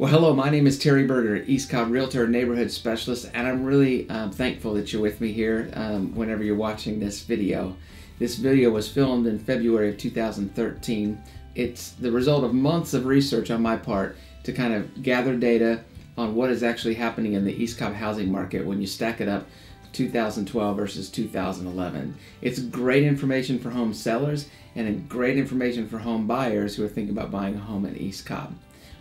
Well, hello, my name is Terry Berger, East Cobb Realtor Neighborhood Specialist, and I'm really thankful that you're with me here whenever you're watching this video. This video was filmed in February of 2013. It's the result of months of research on my part to kind of gather data on what is actually happening in the East Cobb housing market when you stack it up 2012 versus 2011. It's great information for home sellers and great information for home buyers who are thinking about buying a home in East Cobb.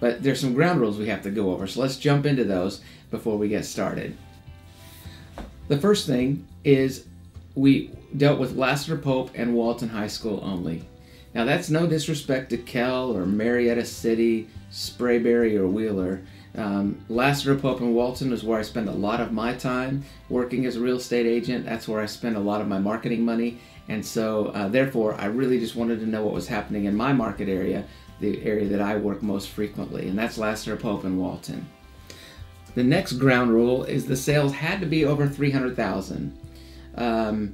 But there's some ground rules we have to go over, so let's jump into those before we get started. The first thing is we dealt with Lassiter, Pope, and Walton High School only. Now that's no disrespect to Kell or Marietta City, Sprayberry, or Wheeler. Lassiter, Pope, and Walton is where I spend a lot of my time working as a real estate agent. That's where I spend a lot of my marketing money, and so therefore I really just wanted to know what was happening in my market area, the area that I work most frequently, and that's Lassiter, Pope, and Walton. The next ground rule is the sales had to be over $300,000.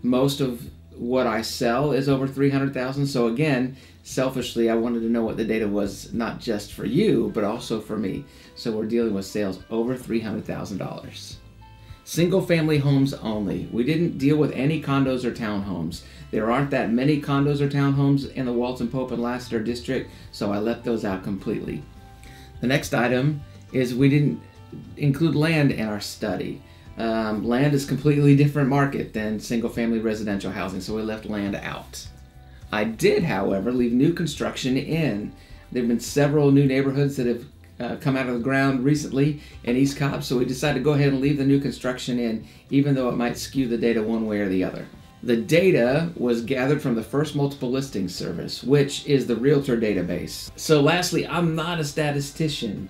Most of what I sell is over $300,000, so again, selfishly, I wanted to know what the data was, not just for you, but also for me. So we're dealing with sales over $300,000. Single-family homes only. We didn't deal with any condos or townhomes. There aren't that many condos or townhomes in the Walton, Pope, and Lassiter district, so I left those out completely. The next item is we didn't include land in our study. Land is a completely different market than single-family residential housing, so we left land out. I did, however, leave new construction in. There have been several new neighborhoods that have come out of the ground recently in East Cobb, so we decided to go ahead and leave the new construction in, even though it might skew the data one way or the other. The data was gathered from the First Multiple Listing Service, which is the Realtor database. So lastly, I'm not a statistician,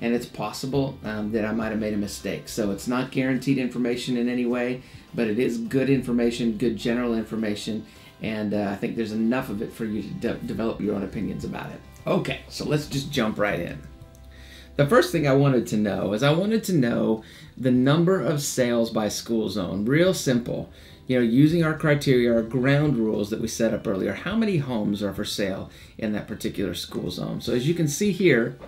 and it's possible that I might have made a mistake. So it's not guaranteed information in any way, but it is good information, good general information, and I think there's enough of it for you to develop your own opinions about it. Okay, so let's just jump right in. The first thing I wanted to know is I wanted to know the number of sales by school zone. Real simple. You know, using our criteria, our ground rules that we set up earlier, how many homes are for sale in that particular school zone? So as you can see here,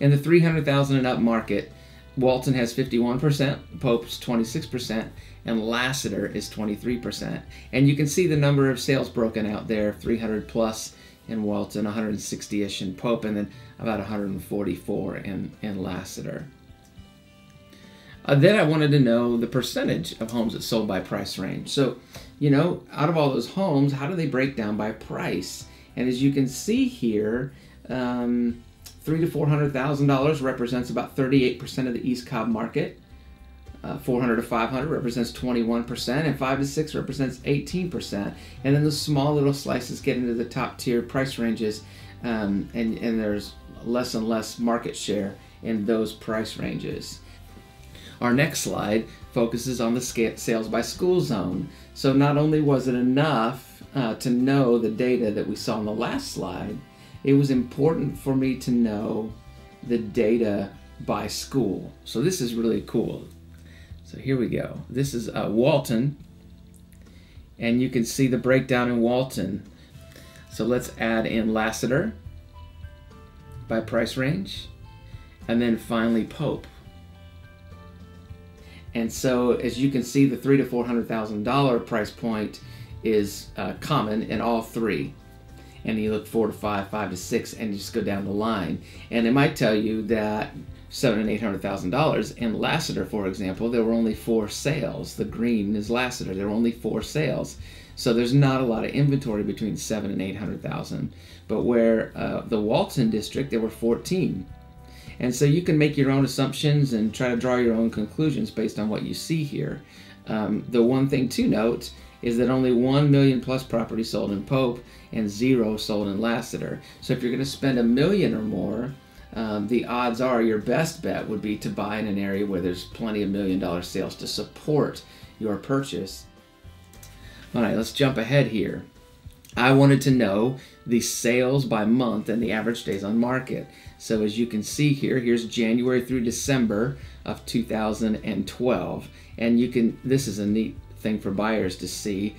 in the 300,000 and up market, Walton has 51%, Pope's 26%, and Lassiter is 23%. And you can see the number of sales broken out there, 300 plus in Walton, 160-ish in Pope, and then about 144 in Lassiter. Then I wanted to know the percentage of homes that sold by price range. So, you know, out of all those homes, how do they break down by price? And as you can see here, $300,000 to $400,000 represents about 38% of the East Cobb market. $400,000 to $500,000 represents 21%, and $500,000 to $600,000 represents 18%. And then the small little slices get into the top tier price ranges, and there's less and less market share in those price ranges. Our next slide focuses on the sales by school zone. So not only was it enough to know the data that we saw on the last slide, it was important for me to know the data by school. So this is really cool. So here we go. This is Walton, and you can see the breakdown in Walton. So let's add in Lassiter by price range, and then finally Pope. And so as you can see, the $300,000 to $400,000 price point is common in all three. And you look 4 to 5, 5 to 6, and you just go down the line. And it might tell you that $700,000 and $800,000 in Lassiter, for example, there were only 4 sales. The green is Lassiter. There were only 4 sales. So there's not a lot of inventory between $700,000 and $800,000. But where the Walton district, there were 14. And so you can make your own assumptions and try to draw your own conclusions based on what you see here. The one thing to note is that only 1 million plus properties sold in Pope and 0 sold in Lassiter. So if you're going to spend $1 million or more, the odds are your best bet would be to buy in an area where there's plenty of $1 million sales to support your purchase. All right, let's jump ahead here. I wanted to know the sales by month and the average days on market. So as you can see here, here's January through December of 2012. And this is a neat thing for buyers to see.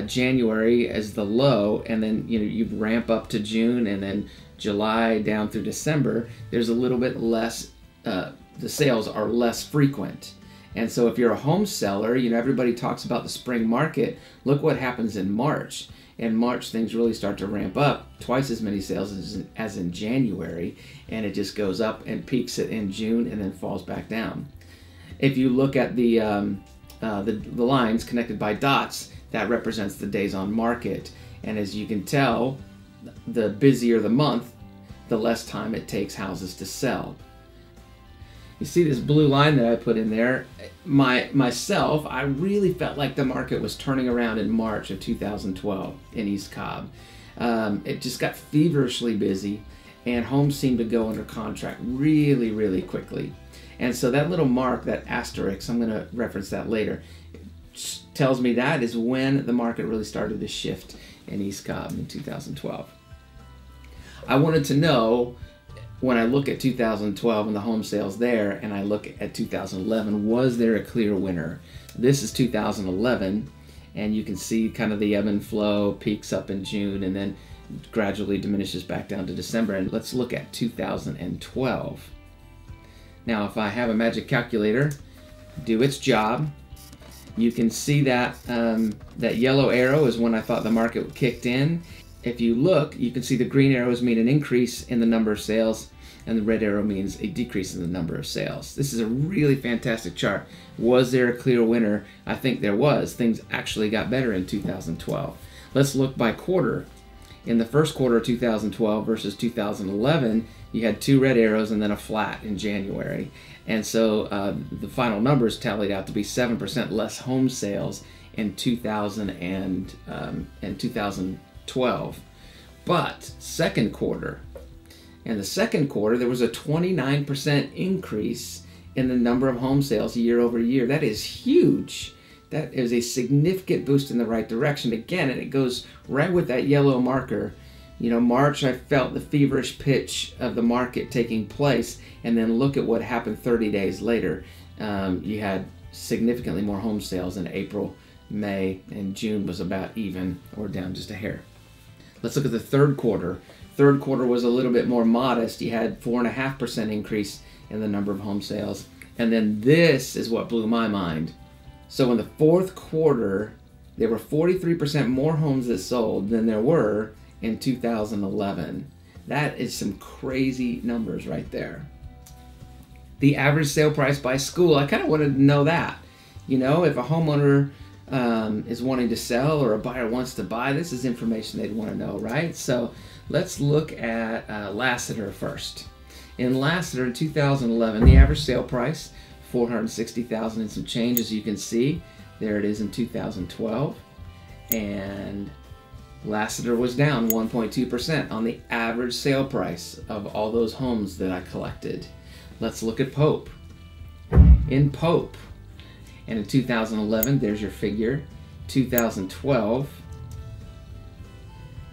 January as the low, and then you ramp up to June, and then July down through December, there's a little bit less, the sales are less frequent. And so if you're a home seller, everybody talks about the spring market. Look what happens in March. In March, things really start to ramp up, twice as many sales as in January, and it just goes up and peaks it in June and then falls back down. If you look at the lines connected by dots, that represents the days on market. And as you can tell, the busier the month, the less time it takes houses to sell. You see this blue line that I put in there? Myself, I really felt like the market was turning around in March of 2012 in East Cobb. It just got feverishly busy, and homes seemed to go under contract really, really quickly. And so that little mark, that asterisk, I'm going to reference that later, tells me that is when the market really started to shift in East Cobb in 2012. I wanted to know, when I look at 2012 and the home sales there, and I look at 2011, was there a clear winner? This is 2011, and you can see kind of the ebb and flow, peaks up in June, and then gradually diminishes back down to December. And let's look at 2012. Now, if I have a magic calculator do its job, you can see that that yellow arrow is when I thought the market kicked in. If you look, you can see the green arrows mean an increase in the number of sales, and the red arrow means a decrease in the number of sales. This is a really fantastic chart. Was there a clear winner? I think there was. Things actually got better in 2012. Let's look by quarter. In the first quarter of 2012 versus 2011, you had two red arrows and then a flat in January. And so the final numbers tallied out to be 7% less home sales in 2012. But second quarter, in the second quarter, there was a 29% increase in the number of home sales year over year. That is huge. That is a significant boost in the right direction. Again, and it goes right with that yellow marker. March, I felt the feverish pitch of the market taking place, and then look at what happened 30 days later. You had significantly more home sales in April, May, and June was about even or down just a hair. Let's look at the third quarter. Third quarter was a little bit more modest. You had 4.5% increase in the number of home sales. And then this is what blew my mind. So in the fourth quarter, there were 43% more homes that sold than there were in 2011. That is some crazy numbers right there. The average sale price by school, I kind of wanted to know that. If a homeowner is wanting to sell or a buyer wants to buy, this is information they'd want to know, right? So let's look at Lassiter first. In Lassiter in 2011, the average sale price, $460,000 and some change, as you can see. There it is in 2012. And Lassiter was down 1.2% on the average sale price of all those homes that I collected. Let's look at Pope. In Pope, and in 2011, there's your figure, 2012,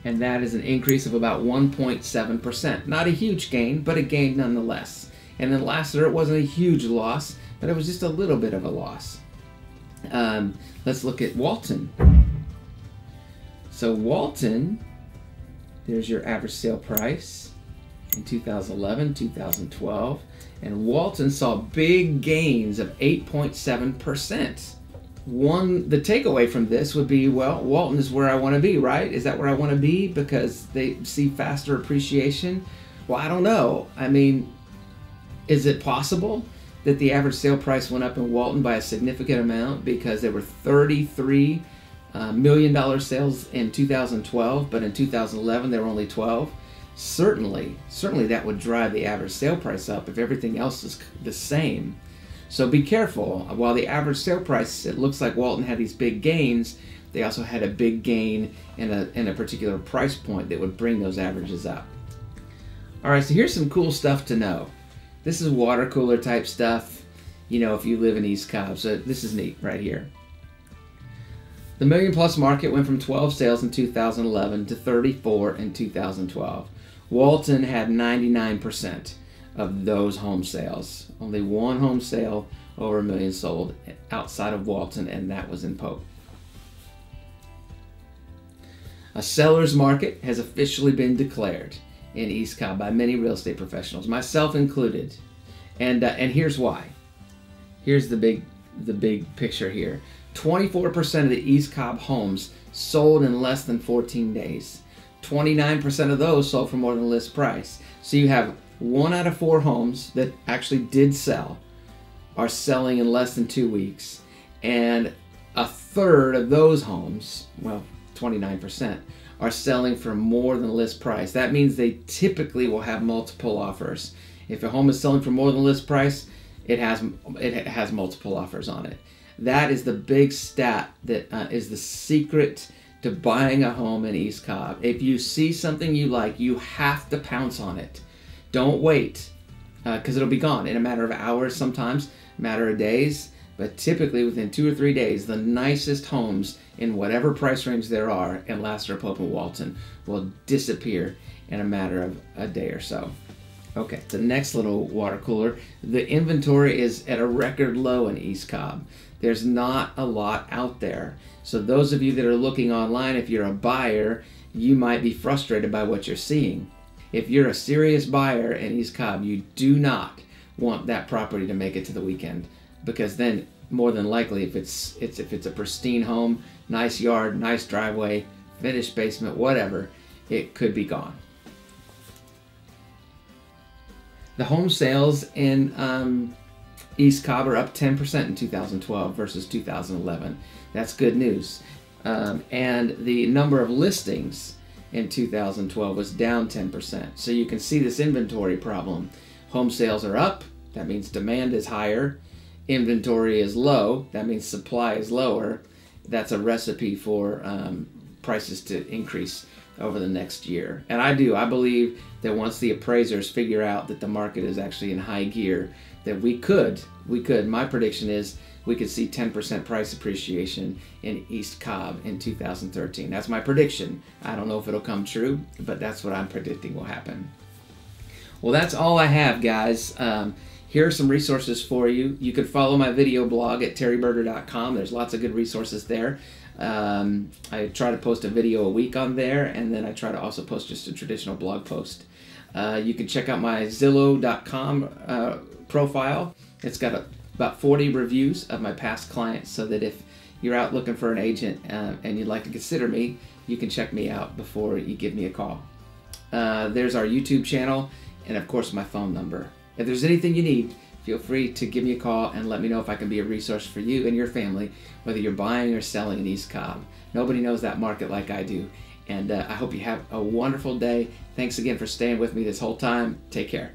and that is an increase of about 1.7%. Not a huge gain, but a gain nonetheless. And then Lassiter, it wasn't a huge loss, but it was just a little bit of a loss. Let's look at Walton. So Walton, there's your average sale price in 2011, 2012, and Walton saw big gains of 8.7%. The takeaway from this would be, well, Walton is where I want to be, right? Is that where I want to be because they see faster appreciation? Well, I don't know. I mean, is it possible that the average sale price went up in Walton by a significant amount because there were $33 million sales in 2012, but in 2011 there were only 12? Certainly that would drive the average sale price up if everything else is the same. So be careful. While the average sale price, it looks like Walton had these big gains, they also had a big gain in a particular price point that would bring those averages up. All right, so here's some cool stuff to know. This is water cooler type stuff, if you live in East Cobb. So this is neat right here. The million plus market went from 12 sales in 2011 to 34 in 2012. Walton had 99% of those home sales. Only one home sale over $1 million sold outside of Walton, and that was in Pope. A seller's market has officially been declared in East Cobb by many real estate professionals, myself included. And here's why. Here's the big picture here. 24% of the East Cobb homes sold in less than 14 days. 29% of those sold for more than list price. So you have 1 out of 4 homes that actually did sell are selling in less than 2 weeks. And a third of those homes, well, 29%, are selling for more than list price. That means they typically will have multiple offers. If a home is selling for more than list price, it has multiple offers on it. That is the big stat that is the secret to buying a home in East Cobb. If you see something you like, you have to pounce on it. Don't wait, because it'll be gone in a matter of hours, sometimes a matter of days, but typically within 2 or 3 days, the nicest homes in whatever price range there are in Lassiter, Pope, and Walton will disappear in a matter of a day or so. Okay, the next little water cooler. The inventory is at a record low in East Cobb. There's not a lot out there. So those of you that are looking online, if you're a buyer, you might be frustrated by what you're seeing. If you're a serious buyer in East Cobb, you do not want that property to make it to the weekend, because then more than likely, if it's a pristine home, nice yard, nice driveway, finished basement, whatever, it could be gone. The home sales in East Cobb are up 10% in 2012 versus 2011. That's good news. And the number of listings in 2012 was down 10%. So you can see this inventory problem. Home sales are up. That means demand is higher. Inventory is low. That means supply is lower. That's a recipe for prices to increase over the next year. And I believe that once the appraisers figure out that the market is actually in high gear, that we could, my prediction is we could see 10% price appreciation in East Cobb in 2013. That's my prediction. I don't know if it'll come true, but that's what I'm predicting will happen. Well, that's all I have, guys. Here are some resources for you. You could follow my video blog at terryberger.com. There's lots of good resources there. I try to post a video a week on there, and then I try to also post just a traditional blog post. You can check out my Zillow.com profile. It's got about 40 reviews of my past clients, so that if you're out looking for an agent and you'd like to consider me, you can check me out before you give me a call. There's our YouTube channel, and of course my phone number. If there's anything you need, feel free to give me a call and let me know if I can be a resource for you and your family, whether you're buying or selling in East Cobb. Nobody knows that market like I do. And I hope you have a wonderful day. Thanks again for staying with me this whole time. Take care.